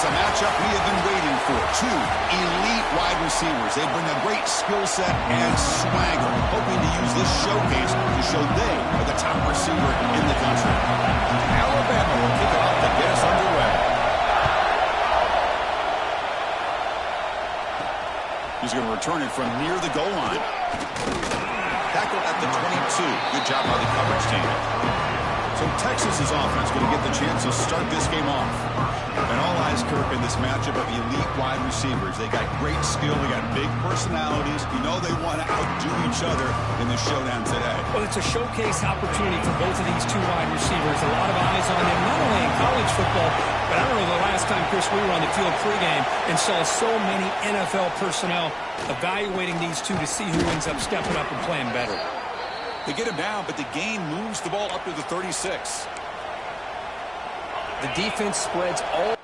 a matchup we have been waiting for. Two elite wide receivers. They bring a great skill set and swagger, hoping to use this showcase to show they are the top receiver in the country. Alabama will kick it off to get us underway. He's going to return it from near the goal line. Tackle at the 22. Good job by the coverage team. So Texas's offense going to get the chance to start this game off. And all eyes, Kirk, in this matchup of elite wide receivers. They got great skill. They got big personalities. You know they want to outdo each other in the showdown today. Well, it's a showcase opportunity for both of these two wide receivers. A lot of eyes on them, not only in college football, but I don't know the last time, Chris, we were on the field pregame and saw so many NFL personnel evaluating these two to see who ends up stepping up and playing better. They get him down, but the gain moves the ball up to the 36. The defense spreads all.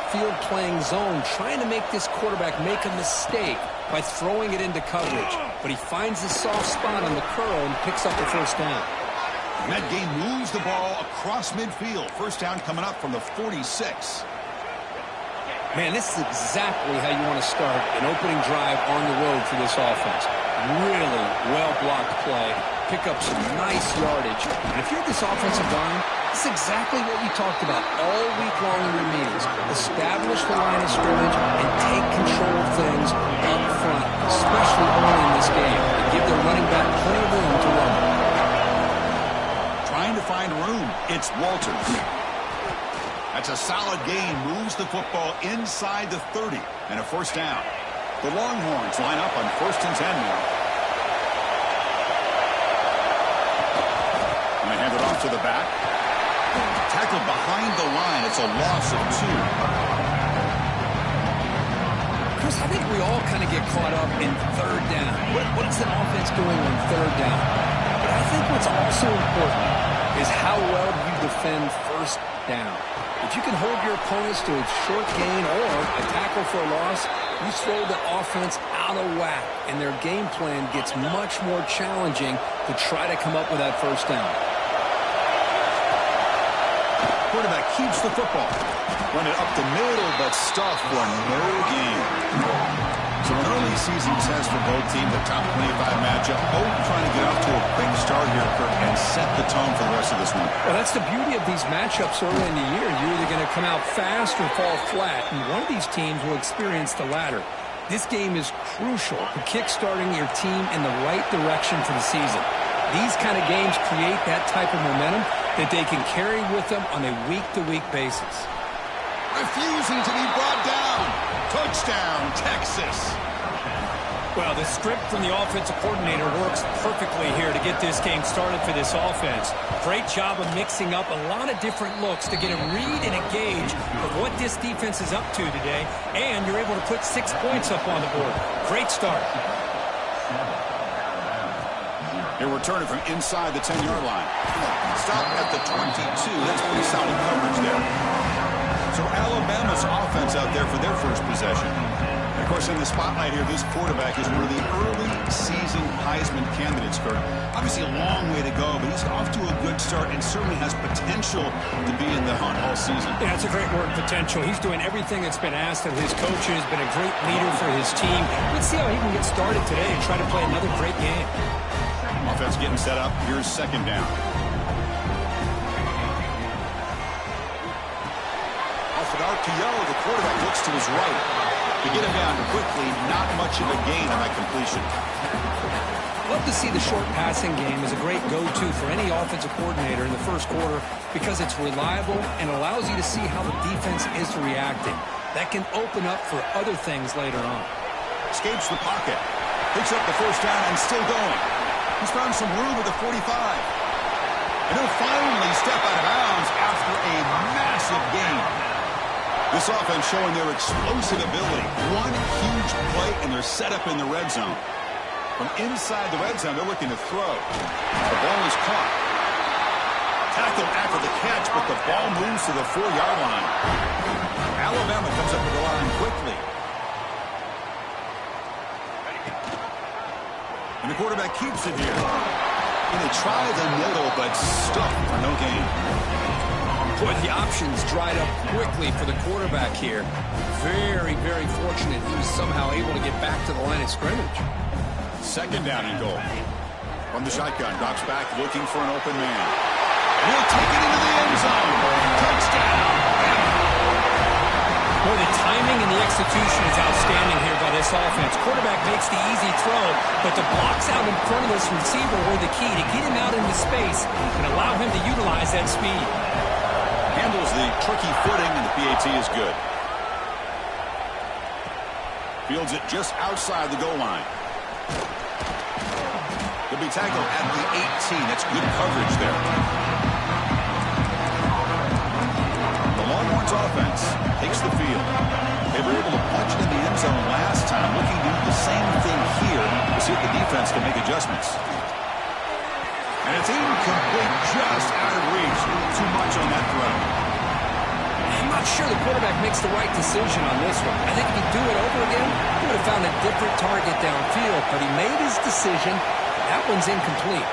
Field playing zone, trying to make this quarterback make a mistake by throwing it into coverage. But he finds the soft spot on the curl and picks up the first down. And that game moves the ball across midfield. First down coming up from the 46. Man, this is exactly how you want to start an opening drive on the road for this offense. Really well-blocked play. Pick up some nice yardage. And if you're this offensive line, it's exactly what we talked about all week long in your meetings. Establish the line of scrimmage and take control of things up front, especially early in this game, and give their running back plenty of room to run. Trying to find room. It's Walters. That's a solid gain. Moves the football inside the 30 and a first down. The Longhorns line up on 1st and 10 now. And they hand it off to the back. Tackled behind the line. It's a loss of 2. Chris, I think we all kind of get caught up in third down. What is the offense doing on third down? But I think what's also important is how well you defend first down. If you can hold your opponents to a short gain or a tackle for a loss, you throw the offense out of whack, and their game plan gets much more challenging to try to come up with that first down. Quarterback keeps the football. Run it up the middle, but stuffed for no gain. So an early season test for both teams, a top 25 matchup. Both trying to get off to a quick start here, Kirk, and set the tone for the rest of this one. Well, that's the beauty of these matchups early in the year. You're either going to come out fast or fall flat, and one of these teams will experience the latter. This game is crucial for kickstarting your team in the right direction for the season. These kind of games create that type of momentum that they can carry with them on a week-to-week basis. Refusing to be brought down. Touchdown, Texas. Well, the script from the offensive coordinator works perfectly here to get this game started for this offense. Great job of mixing up a lot of different looks to get a read and a gauge of what this defense is up to today, and you're able to put 6 points up on the board. Great start. He'll return it from inside the 10-yard line. Stop at the 22. That's pretty solid coverage there. So Alabama's offense out there for their first possession. And of course, in the spotlight here, this quarterback is one of the early season Heisman candidates, Kurt. Obviously a long way to go, but he's off to a good start and certainly has potential to be in the hunt all season. Yeah, it's a great word, potential. He's doing everything that's been asked of his coaches, been a great leader for his team. Let's see how he can get started today and try to play another great game. Offense getting set up. Here's second down. Off an RPO, the quarterback looks to his right. To get him down quickly, not much of a gain on that completion. Well, love to see the short passing game as a great go-to for any offensive coordinator in the first quarter because it's reliable and allows you to see how the defense is reacting. That can open up for other things later on. Escapes the pocket. Picks up the first down and still going. He's found some room at the 45. And he'll finally step out of bounds after a massive gain. This offense showing their explosive ability. One huge play, and they're set up in the red zone. From inside the red zone, they're looking to throw. The ball is caught. Tackled after the catch, but the ball moves to the 4-yard line. Alabama comes up to the line quickly. And the quarterback keeps it here. And they try the middle, but stuffed for no gain. Boy, the options dried up quickly for the quarterback here. Very, very fortunate he was somehow able to get back to the line of scrimmage. Second down and goal. From the shotgun, drops back looking for an open man. And he'll take it into the end zone. Touchdown. Boy, the timing and the execution is outstanding here by this offense. Quarterback makes the easy throw, but the blocks out in front of this receiver were the key to get him out into space and allow him to utilize that speed. Handles the tricky footing, and the PAT is good. Fields it just outside the goal line. He'll be tackled at the 18. That's good coverage there. The Longhorns offense takes the field. They were able to punch it in the end zone last time, looking to do the same thing here to see if the defense can make adjustments. And it's incomplete, just out of reach. Too much on that throw. I'm not sure the quarterback makes the right decision on this one. I think if he'd do it over again, he would have found a different target downfield, but he made his decision. That one's incomplete.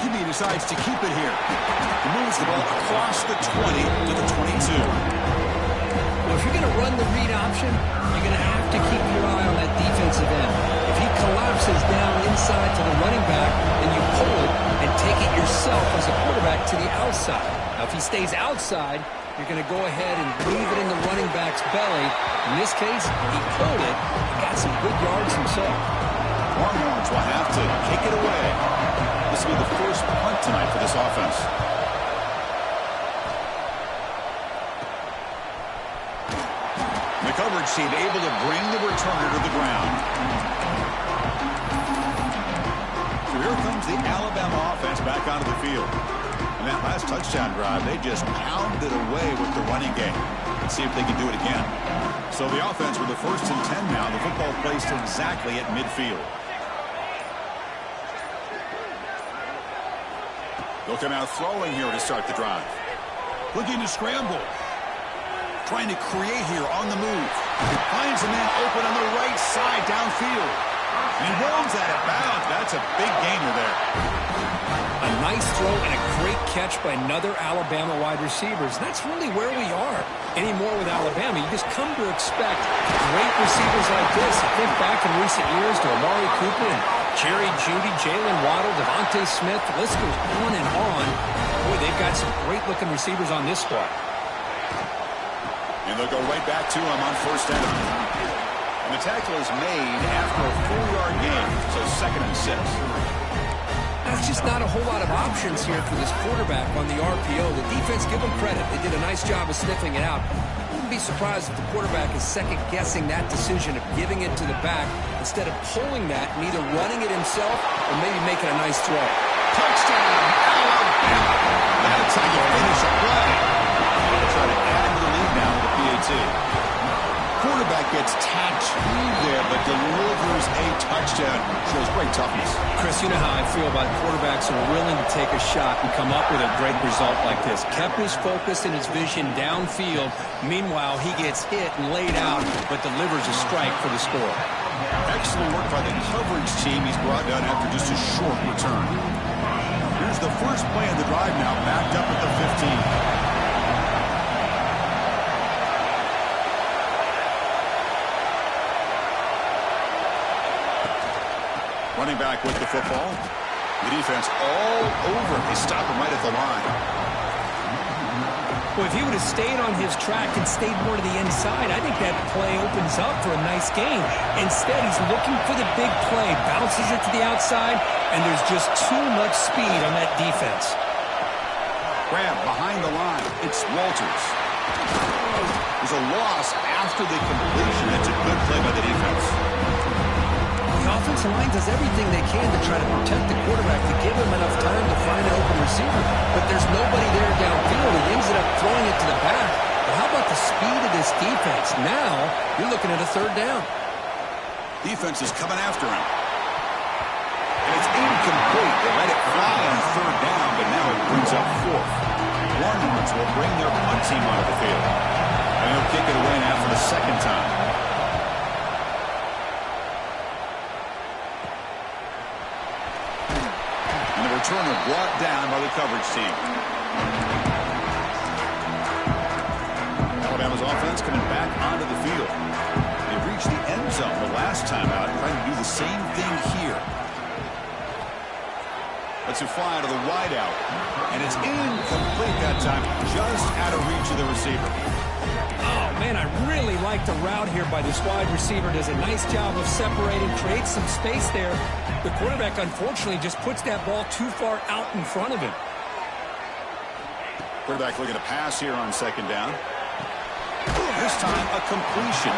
He decides to keep it here. He moves the ball across the 20 to the 22. Well, if you're going to run the read option, you're going to have to keep your eye on that defensive end. If he collapses down inside to the running back, then you pull it and take it yourself as a quarterback to the outside. Now, if he stays outside, you're going to go ahead and leave it in the running back's belly. In this case, he pulled it and got some good yards himself. Longhorns will have to kick it away. This will be the first punt tonight for this offense. The coverage team able to bring the returner to the ground. So here comes the Alabama offense back onto the field. In that last touchdown drive, they just pounded away with the running game. Let's see if they can do it again. So the offense with the 1st and 10 now. The football placed exactly at midfield. They'll come out throwing here to start the drive. Looking to scramble. Trying to create here on the move. Finds a man open on the right side downfield. And he rolls out of bounds. That's a big gainer there. A nice throw and a great catch by another Alabama wide receivers. That's really where we are anymore with Alabama. You just come to expect great receivers like this. I think back in recent years to Amari Cooper and Jerry Jeudy, Jalen Waddle, Devontae Smith. The list goes on and on. Boy, they've got some great-looking receivers on this squad. And they'll go right back to him on 1st down. And the tackle is made after a 4-yard gain. So 2nd and 6. There's just not a whole lot of options here for this quarterback on the RPO. The defense, give them credit. They did a nice job of sniffing it out. Wouldn't be surprised if the quarterback is second-guessing that decision of giving it to the back instead of pulling that and either running it himself or maybe making a nice throw. Touchdown, Alabama. That's how you finish a play. They'll try to add to the lead now with the PAT. Quarterback gets tattooed there, but delivers a touchdown. Shows great toughness. Chris, you know how I feel about quarterbacks who are willing to take a shot and come up with a great result like this. Kept his focus and his vision downfield. Meanwhile, he gets hit and laid out, but delivers a strike for the score. Excellent work by the coverage team. He's brought down after just a short return. Here's the first play of the drive now, backed up at the 15. Running back with the football. The defense all over. They stop him right at the line. Well, if he would have stayed on his track and stayed more to the inside, I think that play opens up for a nice gain. Instead, he's looking for the big play, bounces it to the outside, and there's just too much speed on that defense. Grab behind the line. It's Walters. There's a loss after the completion. That's a good play by the defense. The offensive line does everything they can to try to protect the quarterback to give him enough time to find an open receiver. But there's nobody there downfield. He ends up throwing it to the back. But how about the speed of this defense? Now you're looking at a third down. Defense is coming after him. And it's incomplete. They let it fly on third down, but now it brings up fourth. Longhorns will bring their punt team onto the field. And they'll kick it away now for the second time. Returner brought down by the coverage team. Alabama's offense coming back onto the field. They reached the end zone the last time out, trying to do the same thing here. Let's it fly to the wideout, and it's incomplete that time, just out of reach of the receiver. Oh, man, I really like the route here by this wide receiver. Does a nice job of separating, creates some space there. The quarterback, unfortunately, just puts that ball too far out in front of him. Quarterback looking to pass here on second down. This time, a completion.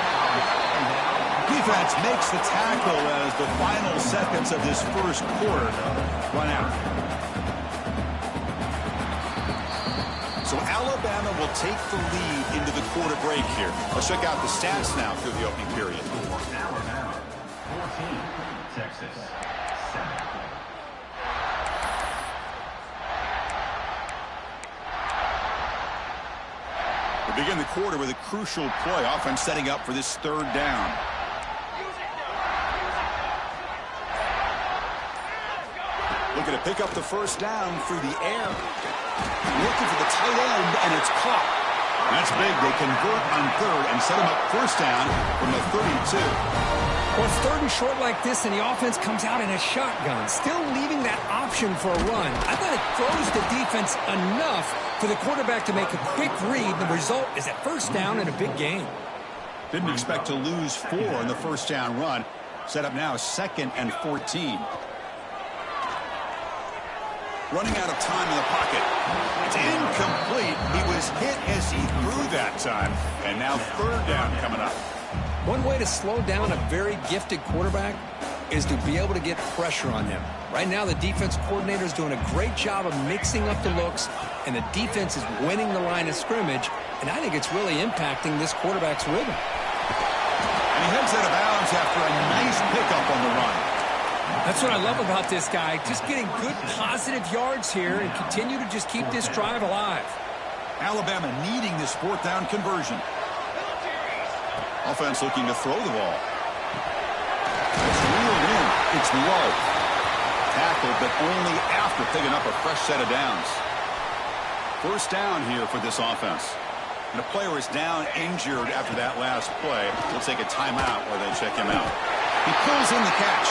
Defense makes the tackle as the final seconds of this first quarter run out. So Alabama will take the lead into the quarter break here. Let's check out the stats now through the opening period. Alabama, 14, Texas, 7. We begin the quarter with a crucial play. Offense setting up for this third down. Looking to pick up the first down through the air. Looking for the tight end, and it's caught. That's big. They convert on third and set him up first down from the 32. Well, it's third and short like this, and the offense comes out in a shotgun, still leaving that option for a run. I thought it throws the defense enough for the quarterback to make a quick read. The result is a first down and a big gain. Didn't expect to lose 4 in the first down run. Set up now 2nd and 14. Running out of time in the pocket. It's incomplete. He was hit as he threw that time. And now third down coming up. One way to slow down a very gifted quarterback is to be able to get pressure on him. Right now, the defense coordinator is doing a great job of mixing up the looks, and the defense is winning the line of scrimmage, and I think it's really impacting this quarterback's rhythm. And he heads out of bounds after a nice pickup on the run. That's what I love about this guy. Just getting good positive yards here and continue to just keep this drive alive. Alabama needing this fourth down conversion. Offense looking to throw the ball. It's reeled in. It's low. Tackled, but only after picking up a fresh set of downs. First down here for this offense. And a player is down injured after that last play. They'll take a timeout while they check him out. He pulls in the catch.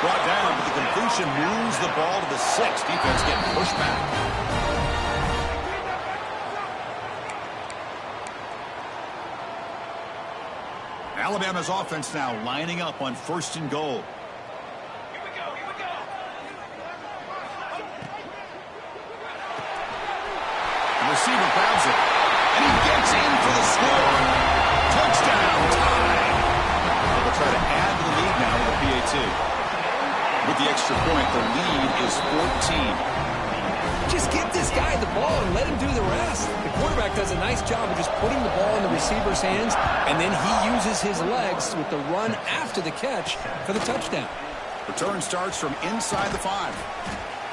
Brought down, but the completion moves the ball to the 6. Defense getting pushed back. Alabama's offense now lining up on 1st and goal. Here we go. The receiver grabs it, and he gets in for the score. Touchdown, tie. They'll try to add to the lead now with a PAT. With the extra point, the lead is 14. Just get this guy the ball and let him do the rest. The quarterback does a nice job of just putting the ball in the receiver's hands, and then he uses his legs with the run after the catch for the touchdown. Return starts from inside the 5.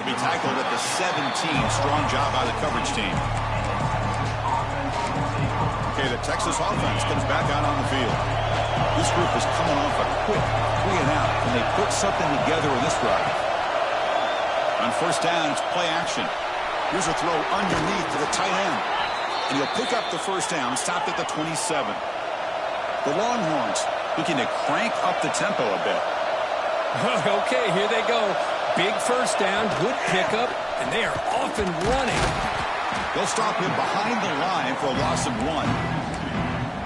He'll be tackled at the 17. Strong job by the coverage team. Okay, the Texas offense comes back out on the field. This group is coming off a quick 3 and out, and they put something together in this drive. On first down, it's play action. Here's a throw underneath to the tight end. And he'll pick up the first down, stopped at the 27. The Longhorns looking to crank up the tempo a bit. Okay, here they go. Big first down, good pickup, and they are off and running. They'll stop him behind the line for a loss of 1.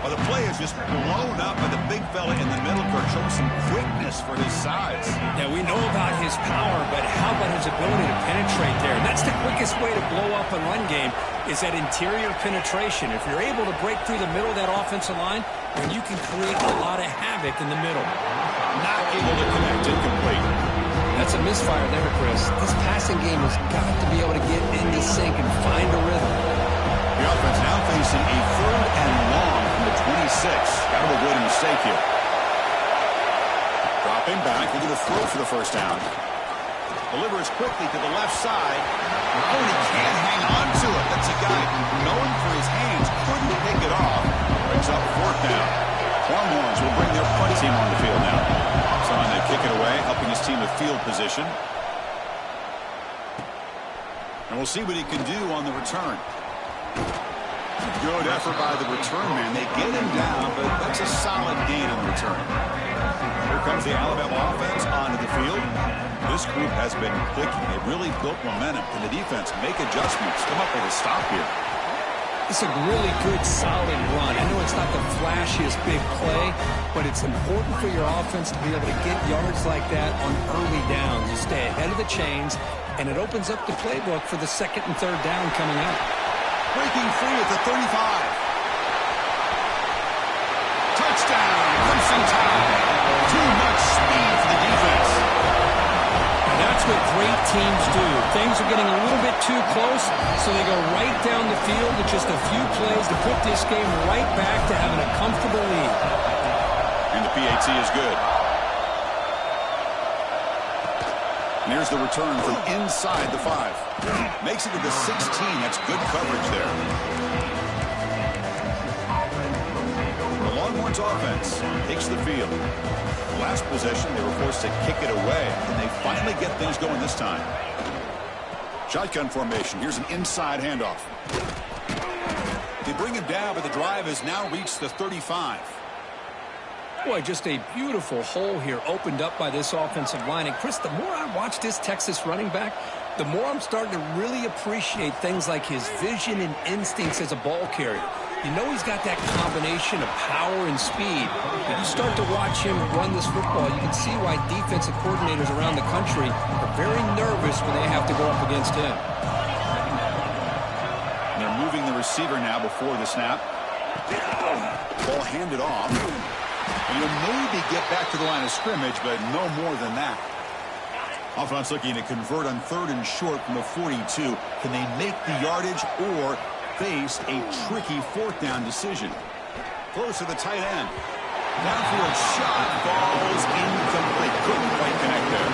Well, the play is just blown up by the big fella in the middle, Kirk, showing some quickness for his size. Yeah, we know about his power, but how about his ability to penetrate there? And that's the quickest way to blow up a run game, is that interior penetration. If you're able to break through the middle of that offensive line, then you can create a lot of havoc in the middle. Not able to connect, incomplete. That's a misfire there, Chris. This passing game has got to be able to get into sync and find a rhythm. The offense now facing a 3rd and long from the 26. Got to avoid a mistake here. Dropping back, they're going to throw for the first down. Delivers quickly to the left side. Oh, and he can't hang on to it. That's a guy known for his hands. Couldn't pick it off. Brings up 4th down. Longhorns will bring their punt team on the field now. Trying to kick it away, helping his team with field position. And we'll see what he can do on the return. Good effort by the return man. They get him down, but that's a solid gain on the return. Here comes the Alabama offense onto the field. This group has been clicking. They really built momentum. Can the defense make adjustments? Come up with a stop here. It's a really good, solid run. I know it's not the flashiest big play, but it's important for your offense to be able to get yards like that on early downs. You stay ahead of the chains, and it opens up the playbook for the 2nd and 3rd down coming up. Breaking free at the 35. Touchdown, Crimson Tide. Too much speed for the defense. And that's what great teams do. Things are getting a little bit too close, so they go right down the field with just a few plays to put this game right back to having a comfortable lead. And the PAT is good. And here's the return from inside the 5. Makes it to the 16. That's good coverage there. The Longhorns offense takes the field. Last possession, they were forced to kick it away. Can they finally get things going this time? Shotgun formation. Here's an inside handoff. They bring him down, but the drive has now reached the 35. Boy, just a beautiful hole here opened up by this offensive line. And, Chris, the more I watch this Texas running back, the more I'm starting to really appreciate things like his vision and instincts as a ball carrier. You know he's got that combination of power and speed. When you start to watch him run this football, you can see why defensive coordinators around the country are very nervous when they have to go up against him. And they're moving the receiver now before the snap. Ball handed off. And you'll maybe get back to the line of scrimmage, but no more than that. Offense looking to convert on 3rd and short from the 42. Can they make the yardage or face a tricky 4th down decision? Close to the tight end. Downfield shot falls incomplete. Couldn't quite connect there.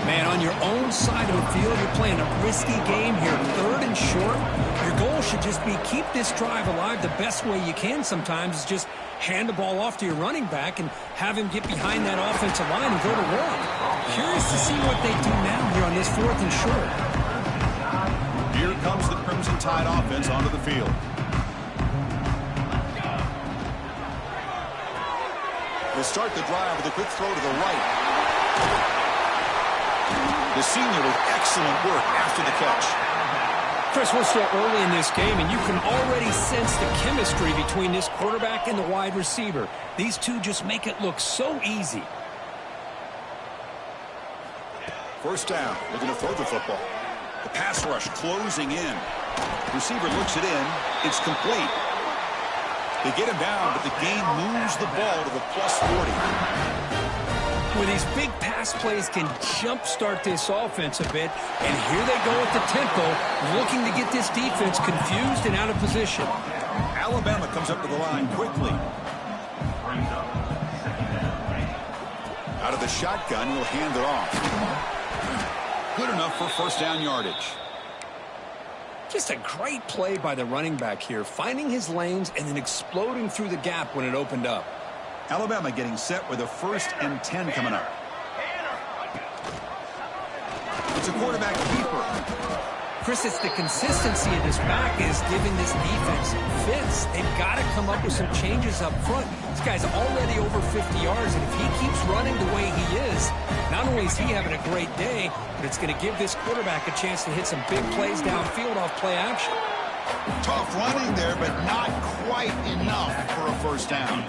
Man, on your own side of the field, you're playing a risky game here. 3rd and short. Your goal should just be keep this drive alive the best way you can sometimes is just hand the ball off to your running back and have him get behind that offensive line and go to work. Curious to see what they do now here on this 4th and short. Here comes the Crimson Tide offense onto the field. They start the drive with a quick throw to the right. The senior with excellent work after the catch. Chris, we're still early in this game, and you can already sense the chemistry between this quarterback and the wide receiver. These two just make it look so easy. First down, looking to throw the football. The pass rush closing in. Receiver looks it in. It's complete. They get him down, but the game moves the ball to the plus 40. Where these big pass plays can jumpstart this offense a bit, and here they go at the tempo, looking to get this defense confused and out of position. Alabama comes up to the line quickly. Out of the shotgun, he'll hand it off. Good enough for 1st down yardage. Just a great play by the running back here, finding his lanes and then exploding through the gap when it opened up. Alabama getting set with a 1st and 10 coming up. It's a quarterback keeper. Chris, it's the consistency of this back is giving this defense fits. They've got to come up with some changes up front. This guy's already over 50 yards, and if he keeps running the way he is, not only is he having a great day, but it's going to give this quarterback a chance to hit some big plays downfield off play action. Tough running there, but not quite enough for a first down.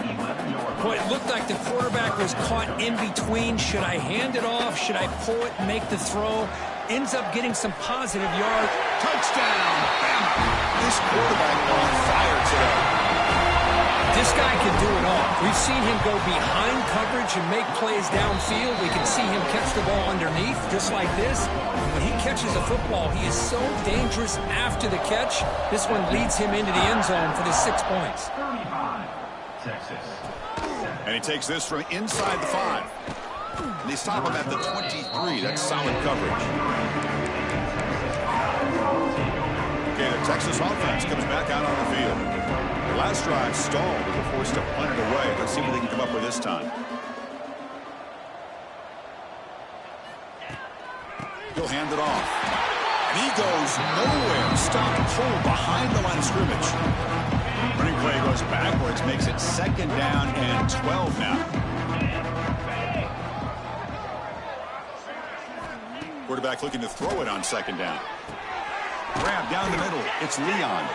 Boy, it looked like the quarterback was caught in between. Should I hand it off? Should I pull it and make the throw? Ends up getting some positive yards. Touchdown, Bama. This quarterback on fire today. This guy can do it all. We've seen him go behind coverage and make plays downfield. We can see him catch the ball underneath, just like this. When he catches a football, he is so dangerous after the catch. This one leads him into the end zone for the 6 points. 35, Texas. And he takes this from inside the 5. And they stop him at the 23. That's solid coverage. Okay, the Texas offense comes back out on the field. The last drive stalled. They were forced to punt it away. Let's see what they can come up with this time. He'll hand it off. And he goes nowhere. Stop pull behind the line of scrimmage. Running play goes backwards, makes it 2nd down and 12 now. Quarterback looking to throw it on 2nd down. Grab down the middle. It's Leon.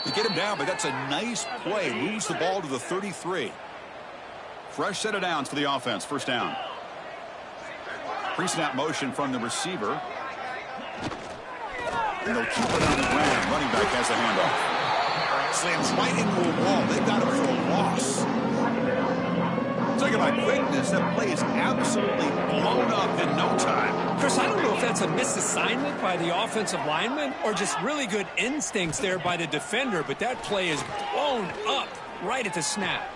They get him down, but that's a nice play. Moves the ball to the 33. Fresh set of downs for the offense. First down. Pre-snap motion from the receiver. And they'll keep it on the ground. Running back has the handoff. Slams right into a wall. They've got him for a loss. Talking about quickness, that play is absolutely blown up in no time. Chris, I don't know if that's a misassignment by the offensive lineman or just really good instincts there by the defender, but that play is blown up right at the snap.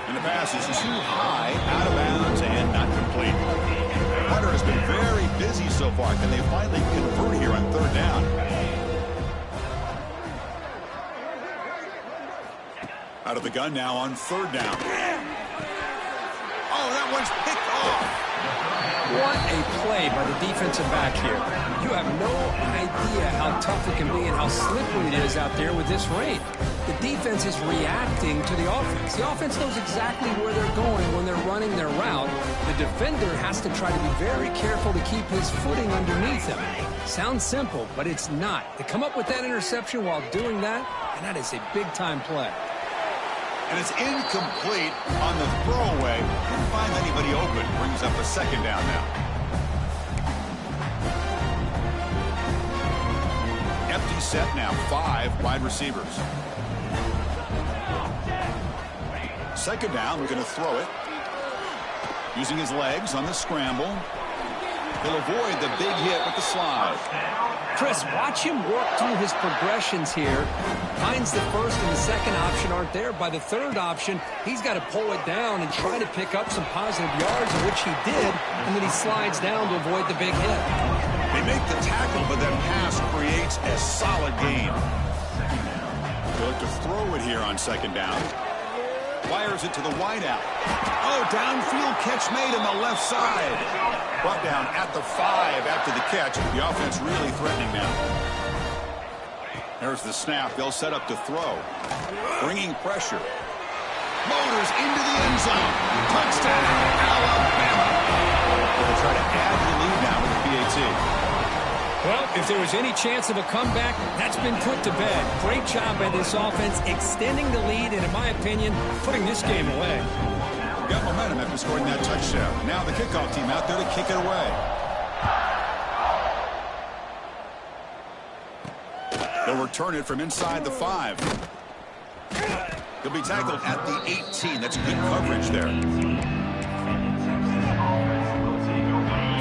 And the pass is too high, out of bounds, and not complete. Hunter has been very busy so far. Can they finally convert here on 3rd down? Out of the gun now on 3rd down. Oh, that one's picked off. What a play by the defensive back here. You have no idea how tough it can be and how slippery it is out there with this rain. The defense is reacting to the offense. The offense knows exactly where they're going when they're running their route. The defender has to try to be very careful to keep his footing underneath him. Sounds simple, but it's not. To come up with that interception while doing that, and that is a big-time play. And it's incomplete on the throwaway. Didn't find anybody open. Brings up a 2nd down now. Empty set now. 5 wide receivers. 2nd down. We're going to throw it. Using his legs on the scramble. He'll avoid the big hit with the slide. Chris, watch him work through his progressions here. Finds the first and the second option aren't there. By the 3rd option, he's got to pull it down and try to pick up some positive yards, which he did, and then he slides down to avoid the big hit. They make the tackle, but that pass creates a solid gain. They look to throw it here on 2nd down. Fires it to the wideout. Oh, downfield catch made on the left side. Brought down at the 5 after the catch. The offense really threatening now. There's the snap. They'll set up to throw. Bringing pressure. Motors into the end zone. Touchdown, Alabama. They'll try to add the lead now with the PAT. Well, if there was any chance of a comeback, that's been put to bed. Great job by this offense extending the lead and, in my opinion, putting this game away. Got momentum after scoring that touchdown. Now the kickoff team out there to kick it away. They'll return it from inside the 5. He'll be tackled at the 18. That's good coverage there.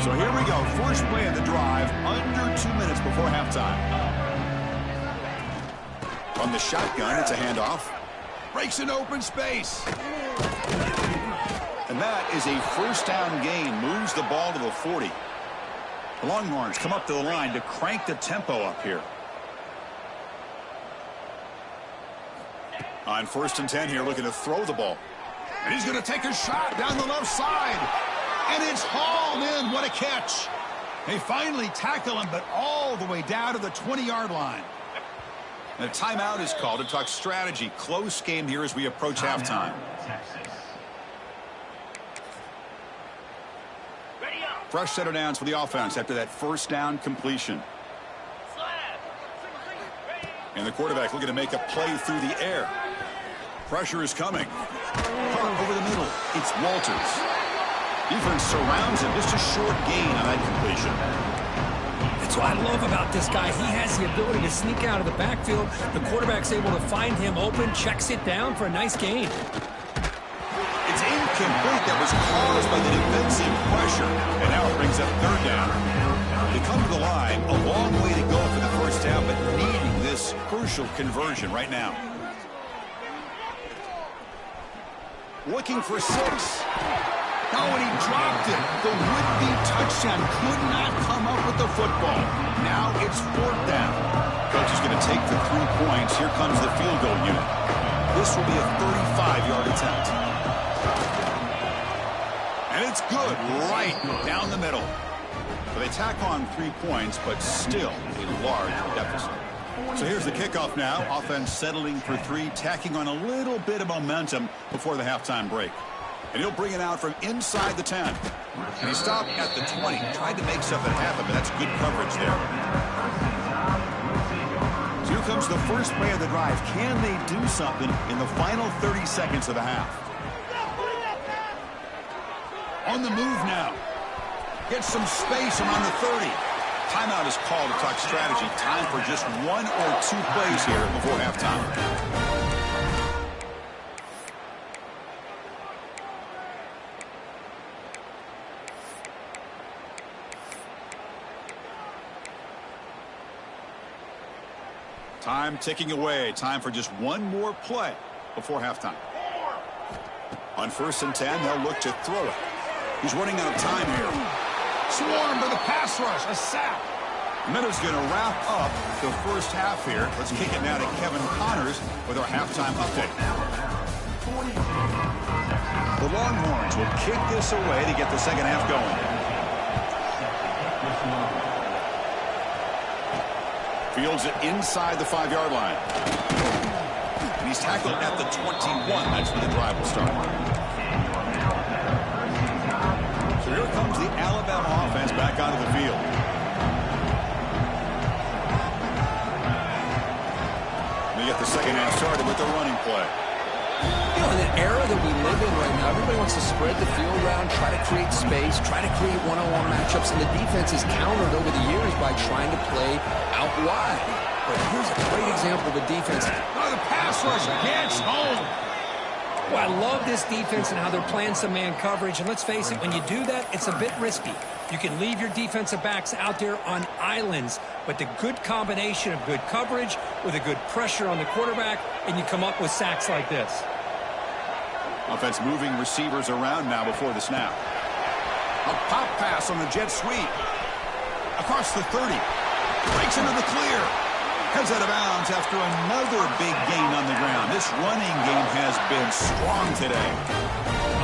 So here we go. First play of the drive, under 2 minutes before halftime. From the shotgun, it's a handoff. Breaks an open space. And that is a first down gain. Moves the ball to the 40. The Longhorns come up to the line to crank the tempo up here. On 1st and 10 here, looking to throw the ball. And he's going to take a shot down the left side. And it's hauled in. What a catch. They finally tackle him, but all the way down to the 20-yard line. And a timeout is called to talk strategy. Close game here as we approach halftime. Fresh set of downs for the offense after that first down completion. And the quarterback looking to make a play through the air. Pressure is coming. Over the middle. It's Walters. Defense surrounds him. Just a short gain on that completion. That's what I love about this guy. He has the ability to sneak out of the backfield. The quarterback's able to find him open, checks it down for a nice gain. It's incomplete. That was caused by the defensive pressure. And now it brings up third down. They come to the line. A long way to go for the first down, but needing this crucial conversion right now. Looking for 6. Oh, and he dropped it. The would-be touchdown could not come up with the football. Now it's fourth down. Coach is going to take the 3 points. Here comes the field goal unit. This will be a 35-yard attempt. And it's good right down the middle. So they tack on 3 points, but still a large deficit. So here's the kickoff now. Offense settling for 3, tacking on a little bit of momentum before the halftime break. And he'll bring it out from inside the 10. And he stopped at the 20. Tried to make something happen, but that's good coverage there. So here comes the first play of the drive. Can they do something in the final 30 seconds of the half? On the move now. Gets some space around the 30. Timeout is called to talk strategy. Time for just 1 or 2 plays here before halftime. Time ticking away. Time for just 1 more play before halftime. On 1st and 10, they'll look to throw it. He's running out of time here. Swarm to the pass rush. A sack. Meadows going to wrap up the first half here. Let's kick it now to Kevin Connors with our halftime update. The Longhorns will kick this away to get the second half going. Fields it inside the 5-yard line. And he's tackled at the 21. That's where the drive will start. So here comes the Alabama offense back onto the field. They get the second half started with the running play. You know, in the era that we live in right now, everybody wants to spread the field around, try to create space, try to create one-on-one matchups, and the defense is countered over the years by trying to play out wide. But here's a great example of a defense. Oh, the pass rush gets home. Well, I love this defense and how they're playing some man coverage. And let's face it, when you do that, it's a bit risky. You can leave your defensive backs out there on islands, but the good combination of good coverage with a good pressure on the quarterback, and you come up with sacks like this. Offense moving receivers around now before the snap. A pop pass on the jet sweep. Across the 30. Breaks into the clear. Heads out of bounds after another big gain on the ground. This running game has been strong today.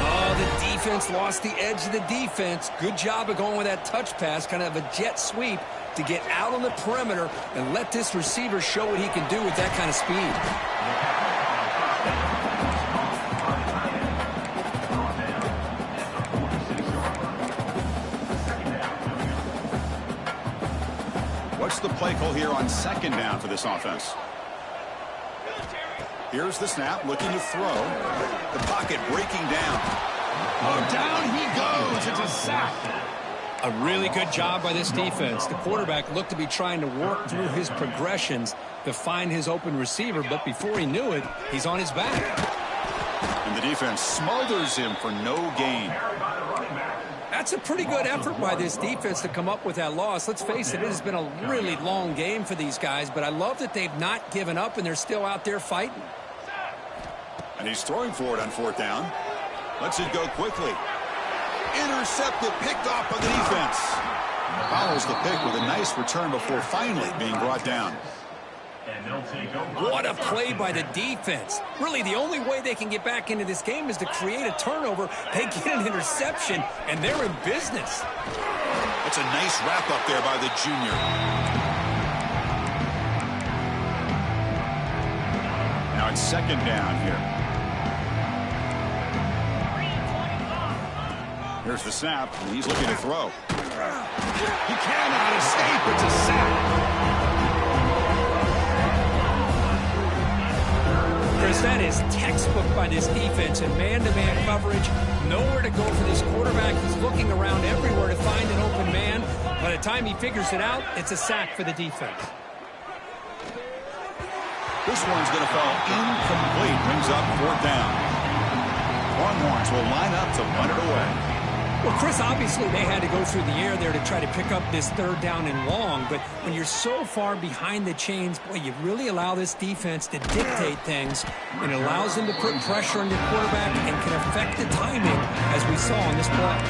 Oh, the defense lost the edge of the defense. Good job of going with that touch pass, kind of a jet sweep to get out on the perimeter and let this receiver show what he can do with that kind of speed. What's the play call here on 2nd down for this offense? Here's the snap, looking to throw. The pocket breaking down. Oh, down he goes. It's a sack. A really good job by this defense. The quarterback looked to be trying to work through his progressions to find his open receiver, but before he knew it, he's on his back. And the defense smothers him for no gain. That's a pretty good effort by this defense to come up with that loss. Let's face it, it has been a really long game for these guys, but I love that they've not given up and they're still out there fighting. And he's throwing for it on 4th down. Lets it go quickly. Intercepted, picked off by the defense. Follows the pick with a nice return before finally being brought down. What a play by the defense. Really, the only way they can get back into this game is to create a turnover. They get an interception, and they're in business. That's a nice wrap up there by the junior. Now it's second down here. Here's the snap, and he's looking to throw. He cannot escape. It's a sack. Chris, that is textbook by this defense in man-to-man coverage. Nowhere to go for this quarterback. He's looking around everywhere to find an open man. By the time he figures it out, it's a sack for the defense. This one's going to fall incomplete. Brings up fourth down. Longhorns will line up to punt it away. Well, Chris, obviously they had to go through the air there to try to pick up this third down and long, but when you're so far behind the chains, boy, you really allow this defense to dictate things, and it allows them to put pressure on your quarterback and can affect the timing, as we saw on this play.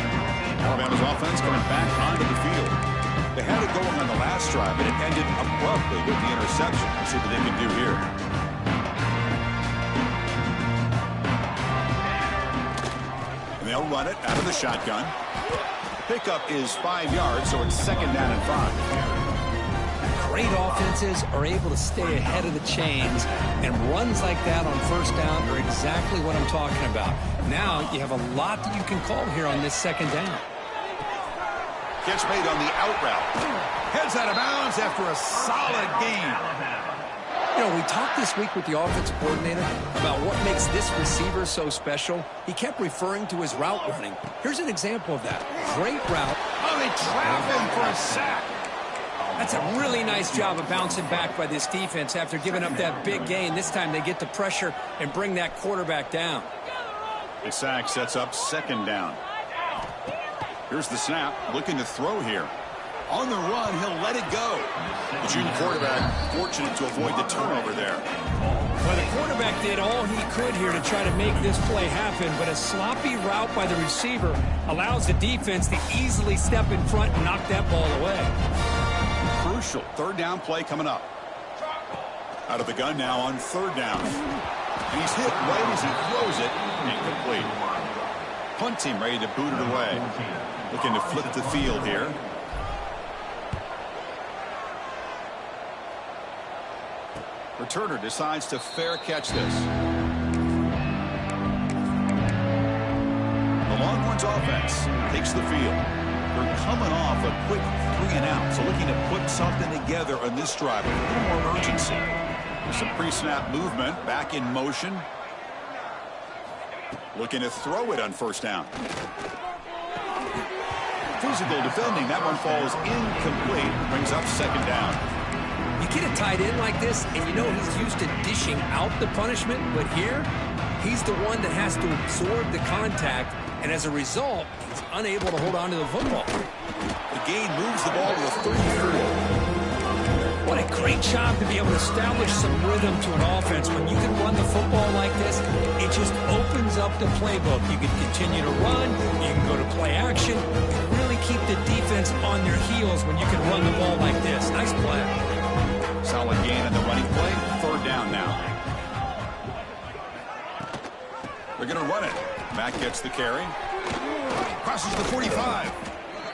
Alabama's offense coming back onto the field. They had it going on the last drive, but it ended abruptly with the interception. Let's see what they can do here. They'll run it out of the shotgun. Pickup is 5 yards, so it's second down and 5. Great offenses are able to stay ahead of the chains, and runs like that on first down are exactly what I'm talking about. Now you have a lot that you can call here on this second down. Catch made on the out route. Heads out of bounds after a solid gain. You know, we talked this week with the offensive coordinator about what makes this receiver so special. He kept referring to his route running. Here's an example of that. Great route. Oh, they trap him for a sack. That's a really nice job of bouncing back by this defense after giving up that big gain. This time they get the pressure and bring that quarterback down. The sack sets up second down. Here's the snap, looking to throw here. On the run, he'll let it go. The junior quarterback fortunate to avoid the turnover there. Well, the quarterback did all he could here to try to make this play happen, but a sloppy route by the receiver allows the defense to easily step in front and knock that ball away. Crucial third down play coming up. Out of the gun now on third down. And he's hit right as he throws it. Incomplete. Punt team ready to boot it away. Looking to flip the field here. Returner decides to fair catch this. The Longhorns offense takes the field. They're coming off a quick 3 and out, so looking to put something together on this drive with a little more urgency. There's some pre-snap movement, back in motion. Looking to throw it on first down. Physical defending, that one falls incomplete, brings up second down. You get a tight end like this, and you know he's used to dishing out the punishment, but here, he's the one that has to absorb the contact, and as a result, he's unable to hold on to the football. The gain moves the ball to the 34. What a great job to be able to establish some rhythm to an offense. When you can run the football like this, it just opens up the playbook. You can continue to run, you can go to play action, you can really keep the defense on their heels when you can run the ball like this. Nice play. Solid gain in the running play. Third down now. They're going to run it. Mack gets the carry. Crosses the 45.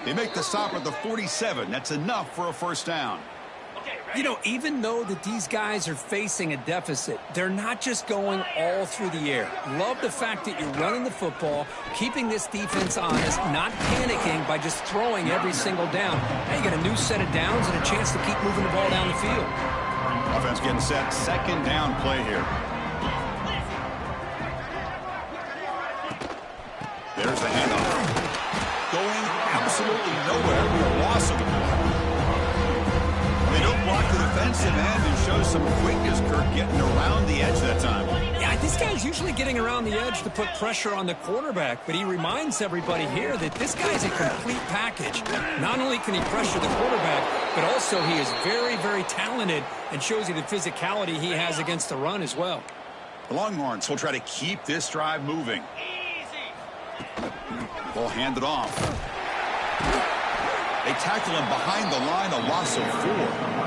They make the stop at the 47. That's enough for a first down. You know, even though that these guys are facing a deficit, they're not just going all through the air. Love the fact that you're running the football, keeping this defense honest, not panicking by just throwing every single down. Now you got a new set of downs and a chance to keep moving the ball down the field. Offense getting set. Second down play here. There's the handoff. Going absolutely nowhere. A loss of the ball. They don't block the defensive end and show some quickness, Kirk, getting around the edge that time. Yeah, this guy's usually getting around the edge to put pressure on the quarterback, but he reminds everybody here that this guy's a complete package. Not only can he pressure the quarterback, but also he is very, very talented and shows you the physicality he has against the run as well. The Longhorns will try to keep this drive moving. Ball handed off. They tackle him behind the line, a loss of 4.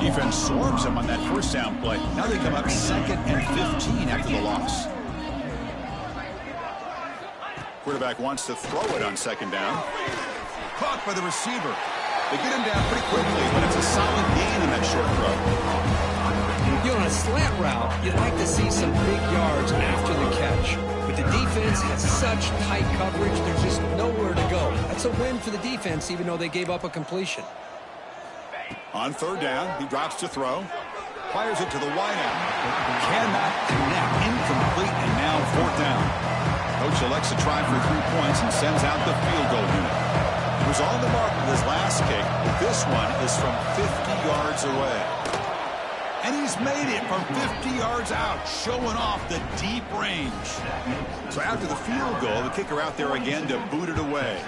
Defense swarms him on that first down play. Now they come up second and 15 after the loss. Quarterback wants to throw it on second down. Caught by the receiver. They get him down pretty quickly, but it's a solid gain on that short throw. You know, on a slant route, you'd like to see some big yards after the catch. But the defense has such tight coverage, there's just nowhere to go. That's a win for the defense, even though they gave up a completion. On third down, he drops to throw. Fires it to the wideout. Cannot connect. Incomplete, and now fourth down. Coach elects to try for 3 points and sends out the field goal unit. He was on the mark with his last kick. This one is from 50 yards away. And he's made it from 50 yards out, showing off the deep range. So after the field goal, the kicker out there again to boot it away.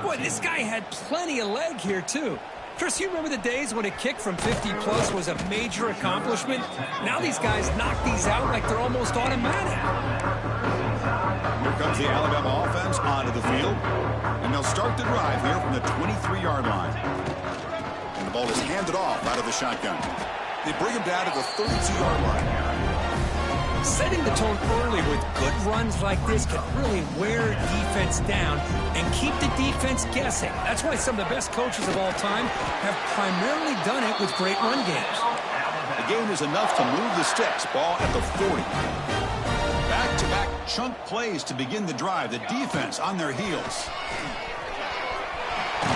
Boy, this guy had plenty of leg here, too. Chris, you remember the days when a kick from 50-plus was a major accomplishment? Now these guys knock these out like they're almost automatic. Here comes the Alabama offense onto the field. And they'll start the drive here from the 23-yard line. And the ball is handed off out of the shotgun. They bring him down to the 32-yard line. Setting the tone early with good runs like this can really wear defense down and keep the defense guessing. That's why some of the best coaches of all time have primarily done it with great run games. The gain is enough to move the sticks. Ball at the 40. Back-to-back chunk plays to begin the drive. The defense on their heels.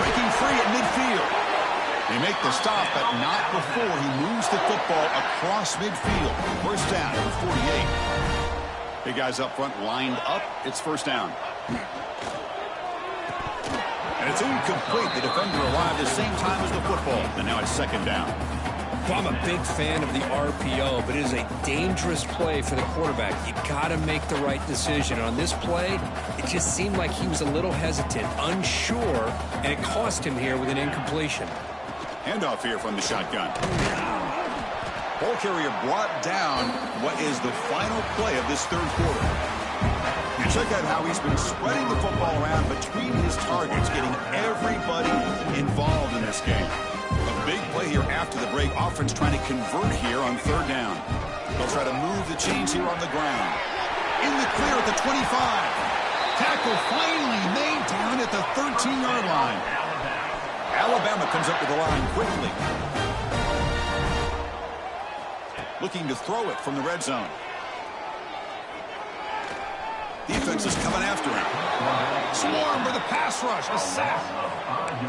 Breaking free at midfield. They make the stop, but not before he moves the football across midfield. First down at the 48. Big guys up front lined up. It's first down. And it's incomplete. The defender arrived the same time as the football. And now it's second down. Well, I'm a big fan of the RPO, but it is a dangerous play for the quarterback. You got to make the right decision. On this play, it just seemed like he was a little hesitant, unsure, and it cost him here with an incompletion. Handoff here from the shotgun. Ball carrier brought down what is the final play of this third quarter. And check out how he's been spreading the football around between his targets, getting everybody involved in this game. A big play here after the break. Offense trying to convert here on third down. They'll try to move the chains here on the ground. In the clear at the 25. Tackle finally made down at the 13-yard line. Alabama comes up with the line quickly. Looking to throw it from the red zone. Defense is coming after him. Swarm with a pass rush. A sack.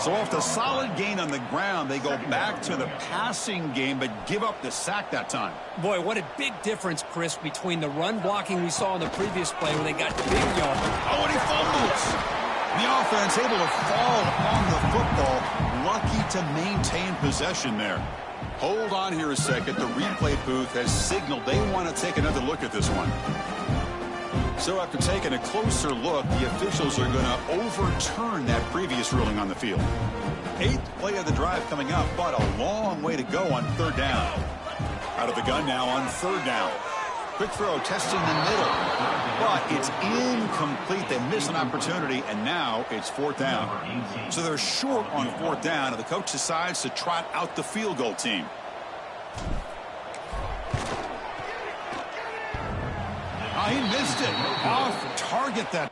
So off the solid gain on the ground, they go back to the passing game, but give up the sack that time. Boy, what a big difference, Chris, between the run blocking we saw in the previous play where they got big yards. Oh, and he fumbles. The offense able to fall on the football. Lucky to maintain possession there. Hold on here a second. The replay booth has signaled they want to take another look at this one. So after taking a closer look, the officials are going to overturn that previous ruling on the field. 8th play of the drive coming up, but a long way to go on third down. Out of the gun now on third down. Quick throw, testing the middle, but it's incomplete. They miss an opportunity, and now it's fourth down. So they're short on fourth down, and the coach decides to trot out the field goal team. Oh, he missed it. Off target that.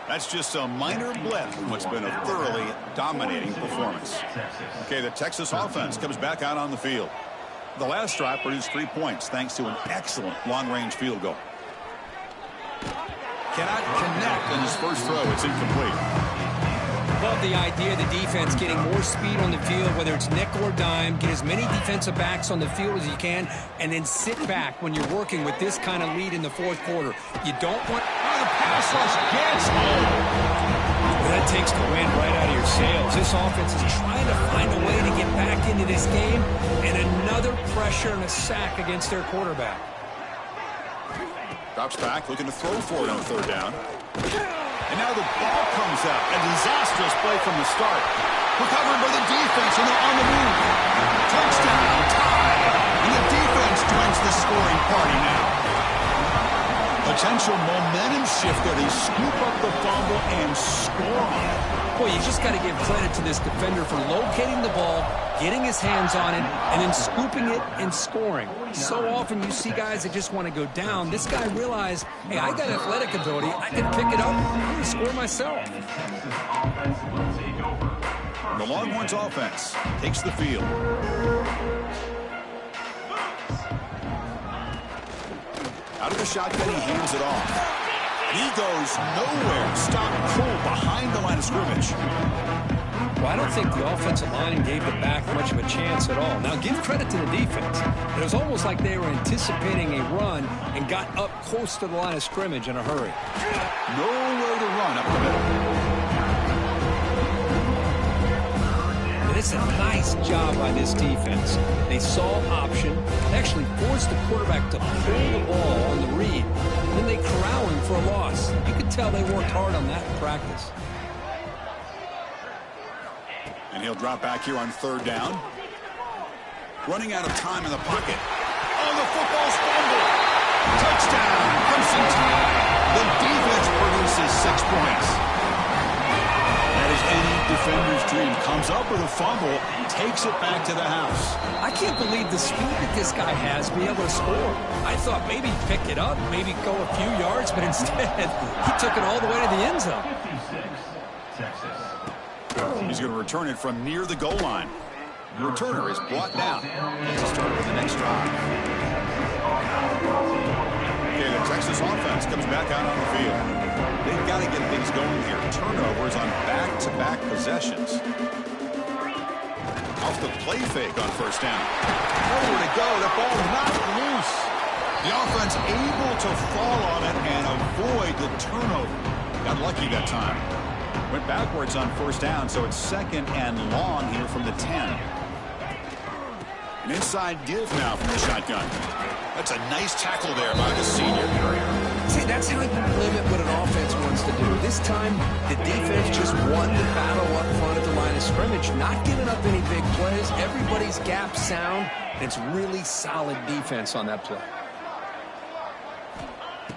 That's just a minor blip from what's been a thoroughly dominating performance. Okay, the Texas offense comes back out on the field. The last drive produced 3 points thanks to an excellent long-range field goal. Cannot connect on his first throw. It's incomplete. Love the idea of the defense getting more speed on the field, whether it's nickel or dime. Get as many defensive backs on the field as you can, and then sit back when you're working with this kind of lead in the fourth quarter. You don't want... Oh, the pass rush gets home. Well, that takes the wind right out of your sails. This offense is trying to find a way to get back into this game, and another pressure and a sack against their quarterback. Drops back, looking to throw for it on third down. And now the ball comes out. A disastrous play from the start. Recovered by the defense, and they're on the move. Touchdown, tie. And the defense joins the scoring party now. Potential momentum shift there. They scoop up the fumble and score on it. Boy, you just got to give credit to this defender for locating the ball, getting his hands on it, and then scooping it and scoring. So often you see guys that just want to go down. This guy realized, hey, I got athletic ability. I can pick it up and score myself. The Longhorns offense takes the field. Out of the shotgun, he hands it off. And he goes nowhere. Stopped cool behind the line of scrimmage. Well, I don't think the offensive line gave the back much of a chance at all. Now, give credit to the defense. It was almost like they were anticipating a run and got up close to the line of scrimmage in a hurry. Nowhere to run up the middle. And it's a nice job by this defense. They saw option, actually forced the quarterback to pull the ball on the read, and then they corral him for a loss. You could tell they worked hard on that in practice. And he'll drop back here on third down. Running out of time in the pocket. Oh, the football's fumbled. Touchdown, Crimson Tide. The defense produces 6 points. That is any defender's dream. Comes up with a fumble, takes it back to the house. I can't believe the speed that this guy has to be able to score. I thought maybe pick it up, maybe go a few yards, but instead he took it all the way to the end zone. 56, Texas. He's going to return it from near the goal line. The returner is brought down. Let's start with the next drive. Okay, the Texas offense comes back out on the field. They've got to get things going here. Turnovers on back-to-back possessions. Off the play fake on first down. Nowhere to go. The ball knocked loose. The offense able to fall on it and avoid the turnover. Got lucky that time. Went backwards on first down, so it's second and long here from the 10. An inside give now from the shotgun. That's a nice tackle there by the senior. See, that's how you limit what an offense wants to do. This time, the defense just won the battle up front at the line of scrimmage, not giving up any big plays. Everybody's gap sound. It's really solid defense on that play.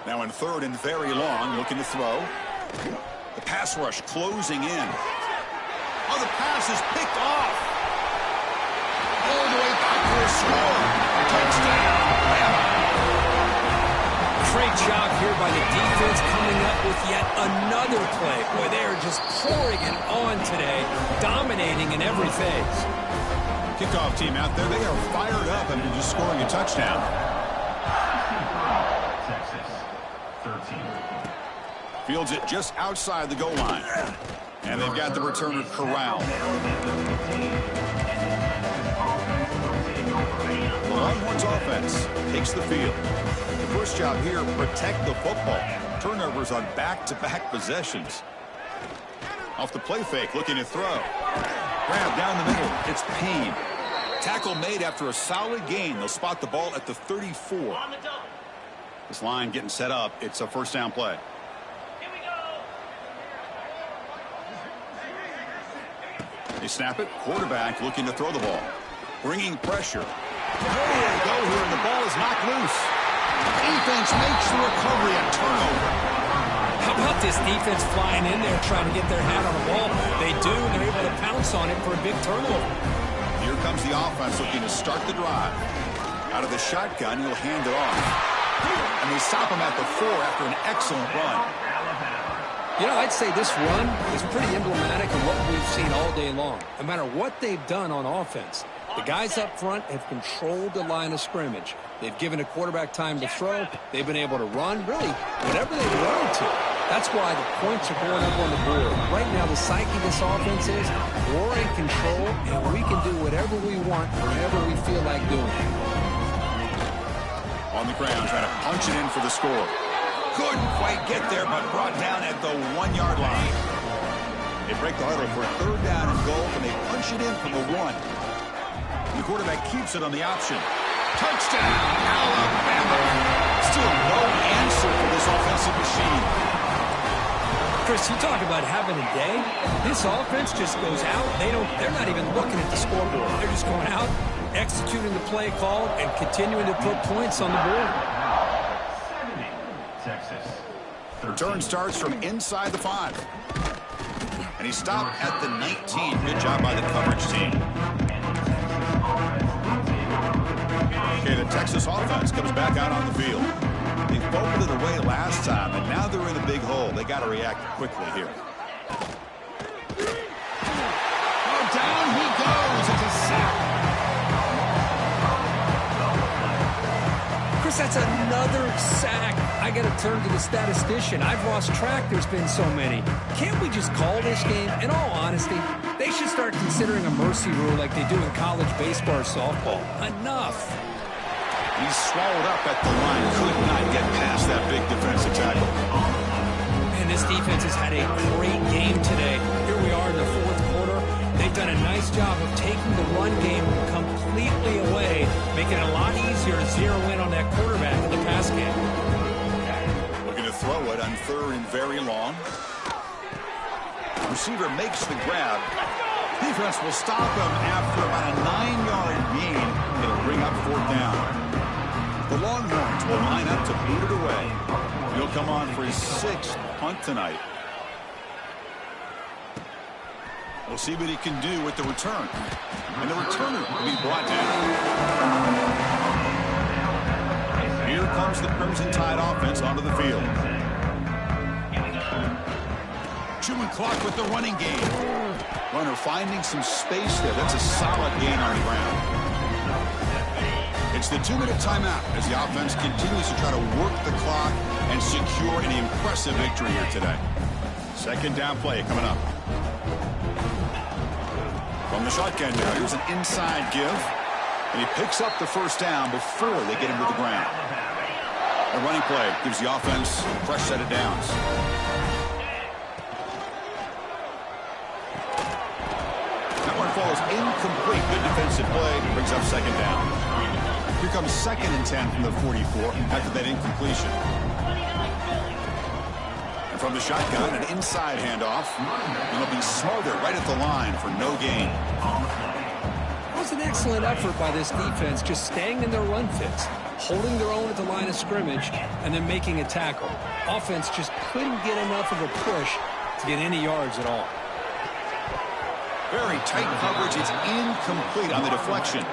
Now in third and very long, looking to throw. The pass rush closing in. Oh, the pass is picked off. All the way back for a score. Touchdown. Great job here by the defense coming up with yet another play. Boy, they are just pouring it on today, dominating in every phase. Kickoff team out there, they are fired up and just scoring a touchdown. Texas, 13. Fields it just outside the goal line. And they've got the returner corralled. The Longhorns offense takes the field. The first job here, protect the football. Turnovers on back-to-back possessions. Off the play fake, looking to throw. Grab down the middle. It's Payne. Tackle made after a solid gain. They'll spot the ball at the 34. This line getting set up. It's a first down play. They snap it. Quarterback looking to throw the ball. Bringing pressure. Nowhere to go here, and the ball is knocked loose. Defense makes the recovery, a turnover. How about this defense flying in there trying to get their hat on the ball? They do, and they're able to pounce on it for a big turnover. Here comes the offense looking to start the drive. Out of the shotgun, he'll hand it off. And they stop him at the 4 after an excellent run. You know, I'd say this run is pretty emblematic of what we've seen all day long. No matter what they've done on offense, the guys up front have controlled the line of scrimmage. They've given a quarterback time to throw. They've been able to run, really, whatever they wanted to. That's why the points are going up on the board. Right now, the psyche of this offense is we're in control, and we can do whatever we want whenever we feel like doing it. On the ground, trying to punch it in for the score. Couldn't quite get there, but brought down at the 1-yard line. They break the huddle for third down and goal, and they punch it in from the 1. The quarterback keeps it on the option. Touchdown, Alabama. Still no answer for this offensive machine. Chris, you talk about having a day. This offense just goes out. They're not even looking at the scoreboard. They're just going out, executing the play called, and continuing to put points on the board. Texas. Return starts from inside the 5. And he stopped at the 19. Good job by the coverage team. back out on the field. They fumbled it away last time, and now they're in a big hole. They got to react quickly here. Oh, down he goes. It's a sack. Chris, that's another sack. I got to turn to the statistician. I've lost track. There's been so many. Can't we just call this game? In all honesty, they should start considering a mercy rule like they do in college baseball or softball. Enough. He's swallowed up at the line. Could not get past that big defensive tackle. Man, this defense has had a great game today. Here we are in the fourth quarter. They've done a nice job of taking the run game completely away, making it a lot easier to zero in on that quarterback in the pass game. Looking to throw it on third and very long. Receiver makes the grab. Defense will stop him after about a 9-yard gain. It'll bring up fourth down. The Longhorns will line up to boot it away. He'll come on for his 6th punt tonight. We'll see what he can do with the return. And the returner will be brought down. Here comes the Crimson Tide offense onto the field. Chewing clock with the running game. Runner finding some space there. That's a solid gain on the ground. It's the 2-minute timeout as the offense continues to try to work the clock and secure an impressive victory here today. Second down play coming up. From the shotgun now, here's an inside give. And he picks up the first down before they get him to the ground. A running play gives the offense a fresh set of downs. That one falls incomplete. Good defensive play. Brings up second down. Here comes 2nd and 10 from the 44 after that incompletion. And from the shotgun, an inside handoff. And it'll be smothered right at the line for no gain. It was an excellent effort by this defense, just staying in their run fits, holding their own at the line of scrimmage, and then making a tackle. Offense just couldn't get enough of a push to get any yards at all. Very tight coverage. It's incomplete on the deflection.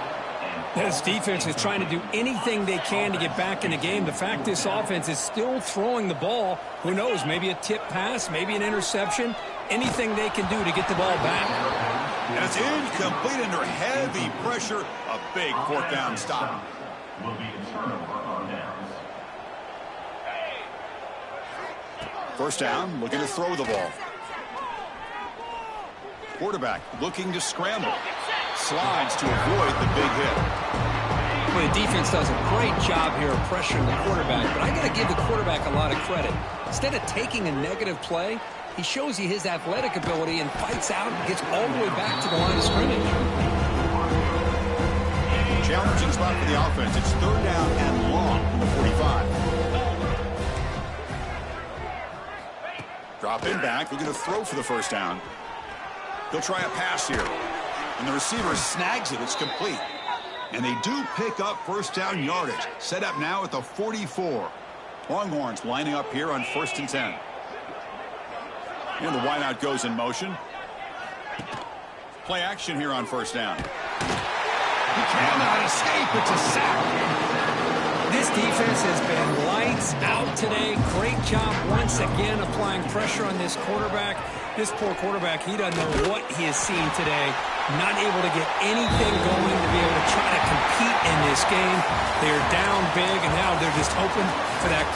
This defense is trying to do anything they can to get back in the game. The fact this offense is still throwing the ball, who knows, maybe a tip pass, maybe an interception, anything they can do to get the ball back. And it's incomplete under heavy pressure. A big fourth down stop. Will be a turnover on downs. First down, looking to throw the ball. Quarterback looking to scramble. Slides to avoid the big hit. Well, the defense does a great job here of pressuring the quarterback, but I got to give the quarterback a lot of credit. Instead of taking a negative play, he shows you his athletic ability and fights out and gets all the way back to the line of scrimmage. Challenging spot for the offense. It's third down and long from the 45. Drop in back. Looking to throw for the first down. He'll try a pass here. And the receiver snags it. It's complete. And they do pick up first down yardage. Set up now at the 44. Longhorns lining up here on 1st and 10. And the wideout goes in motion. Play action here on first down. He cannot escape. It's a sack. This defense has been lights out today. Great job once again applying pressure on this quarterback. This poor quarterback, he doesn't know what he has seen today. Not able to get anything going to be able to try to compete in this game. They're down big, and now they're just hoping for that.